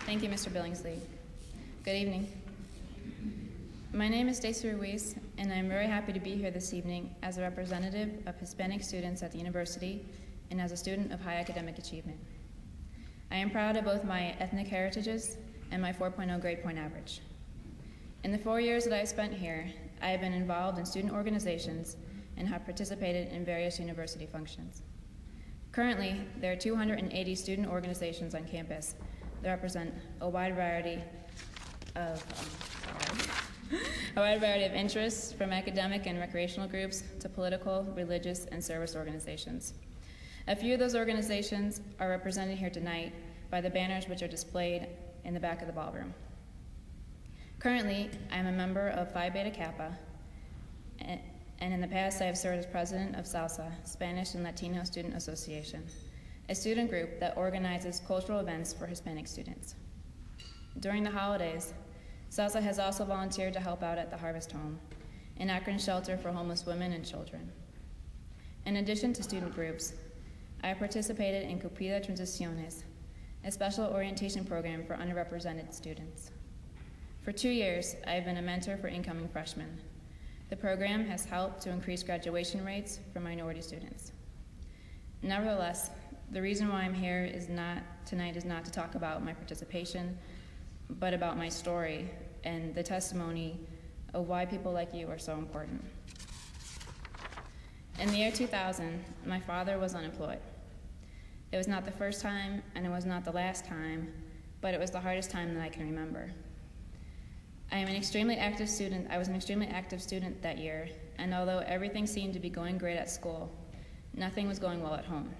Thank you, Mr. Billingsley. Good evening. My name is Stacey Ruiz, and I'm very happy to be here this evening as a representative of Hispanic students at the university and as a student of high academic achievement. I am proud of both my ethnic heritages and my 4.0 grade point average. In the 4 years that I have spent here, I have been involved in student organizations and have participated in various university functions. Currently, there are 280 student organizations on campus that represent a wide variety of interests, from academic and recreational groups to political, religious, and service organizations. A few of those organizations are represented here tonight by the banners which are displayed in the back of the ballroom. Currently, I am a member of Phi Beta Kappa, and in the past I have served as president of SALSA, Spanish and Latino Student Association, a student group that organizes cultural events for Hispanic students. During the holidays, SALSA has also volunteered to help out at the Harvest Home, an Akron shelter for homeless women and children. In addition to student groups, I have participated in Cupida Transiciones, a special orientation program for underrepresented students. For 2 years, I have been a mentor for incoming freshmen. The program has helped to increase graduation rates for minority students. Nevertheless, the reason why I'm here tonight is not to talk about my participation, but about my story and the testimony of why people like you are so important. In the year 2000, my father was unemployed. It was not the first time, and it was not the last time, but it was the hardest time that I can remember. I was an extremely active student that year, and although everything seemed to be going great at school, nothing was going well at home.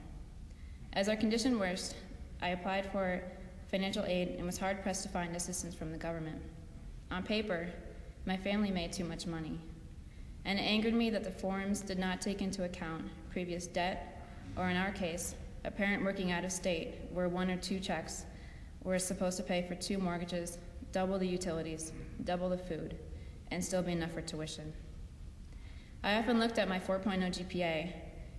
As our condition worsened, I applied for financial aid and was hard-pressed to find assistance from the government. On paper, my family made too much money, and it angered me that the forms did not take into account previous debt, or in our case, a parent working out of state where 1 or 2 checks were supposed to pay for 2 mortgages, double the utilities, double the food, and still be enough for tuition. I often looked at my 4.0 GPA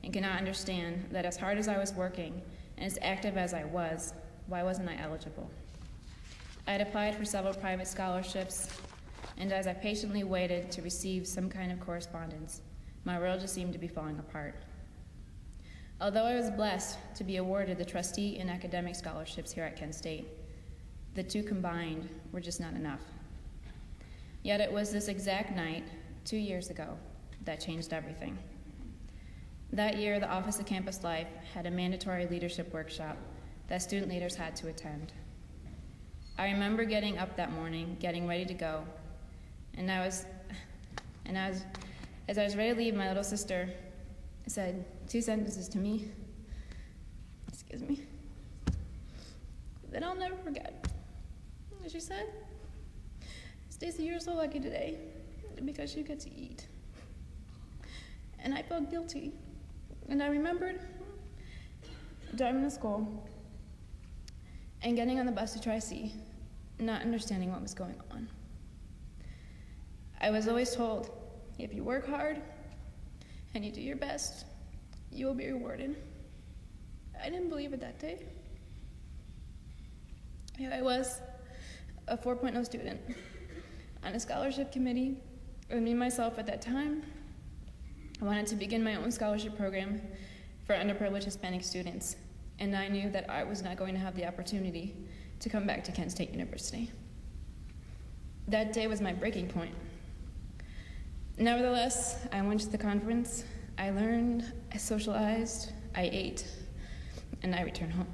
and could not understand that as hard as I was working and as active as I was, why wasn't I eligible? I had applied for several private scholarships, and as I patiently waited to receive some kind of correspondence, my world just seemed to be falling apart. Although I was blessed to be awarded the trustee and academic scholarships here at Kent State, the two combined were just not enough. Yet it was this exact night, 2 years ago, that changed everything. That year, the Office of Campus Life had a mandatory leadership workshop that student leaders had to attend. I remember getting up that morning, getting ready to go, as I was ready to leave, my little sister said 2 sentences to me, excuse me, that I'll never forget. And she said, "Stacey, you're so lucky today because you get to eat." And I felt guilty. And I remembered driving to school and getting on the bus to Tri-C, not understanding what was going on. I was always told, if you work hard and you do your best, you will be rewarded. I didn't believe it that day. Here I was, a 4.0 student, on a scholarship committee, and me myself at that time, I wanted to begin my own scholarship program for underprivileged Hispanic students, and I knew that I was not going to have the opportunity to come back to Kent State University. That day was my breaking point. Nevertheless, I went to the conference, I learned, I socialized, I ate, and I returned home.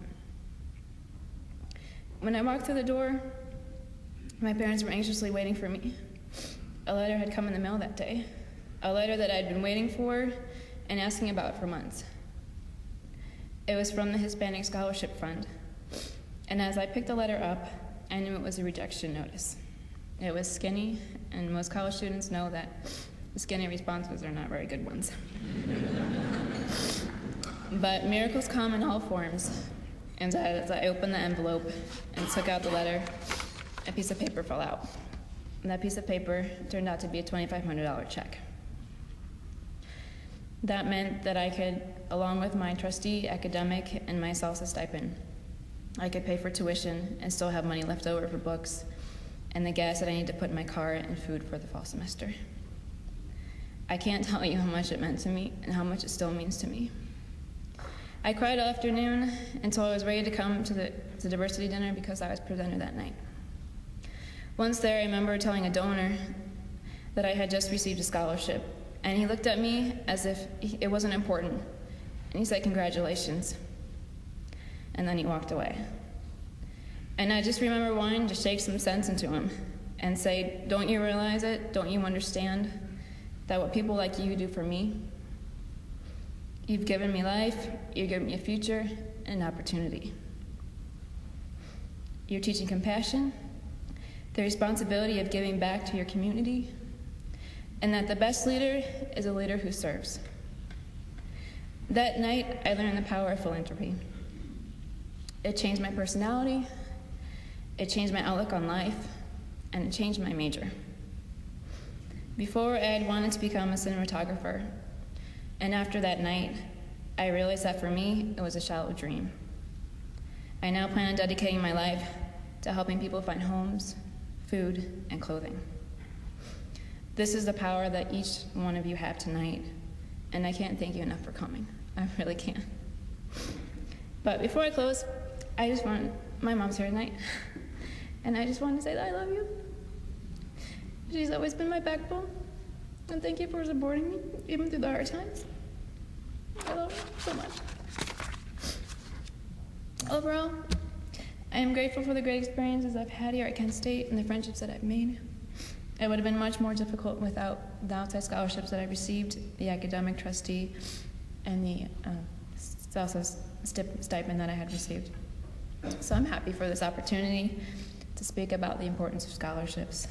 When I walked through the door, my parents were anxiously waiting for me. A letter had come in the mail that day, a letter that I'd been waiting for and asking about for months. It was from the Hispanic Scholarship Fund, and as I picked the letter up, I knew it was a rejection notice. It was skinny, and most college students know that the skinny responses are not very good ones. But miracles come in all forms, and as I opened the envelope and took out the letter, a piece of paper fell out. And that piece of paper turned out to be a $2,500 check. That meant that I could, along with my trustee, academic, and my SALSA stipend, I could pay for tuition and still have money left over for books and the gas that I need to put in my car and food for the fall semester. I can't tell you how much it meant to me and how much it still means to me. I cried all afternoon until I was ready to come to the diversity dinner because I was presenter that night. Once there, I remember telling a donor that I had just received a scholarship, and he looked at me as if it wasn't important, and he said, "Congratulations." And then he walked away. And I just remember wanting to shake some sense into him and say, "Don't you realize it? Don't you understand that what people like you do for me? You've given me life, you've given me a future, and an opportunity. You're teaching compassion, the responsibility of giving back to your community, and that the best leader is a leader who serves." That night, I learned the power of philanthropy. It changed my personality, it changed my outlook on life, and it changed my major. Before, I had wanted to become a cinematographer, and after that night, I realized that for me, it was a shallow dream. I now plan on dedicating my life to helping people find homes, food, and clothing. This is the power that each one of you have tonight, and I can't thank you enough for coming. I really can't. But before I close, my mom's here tonight, and I just wanted to say that I love you. She's always been my backbone, and thank you for supporting me, even through the hard times. I love you so much. Overall, I am grateful for the great experiences I've had here at Kent State and the friendships that I've made. It would have been much more difficult without the outside scholarships that I received, the academic trustee, and the stipend that I had received. So I'm happy for this opportunity to speak about the importance of scholarships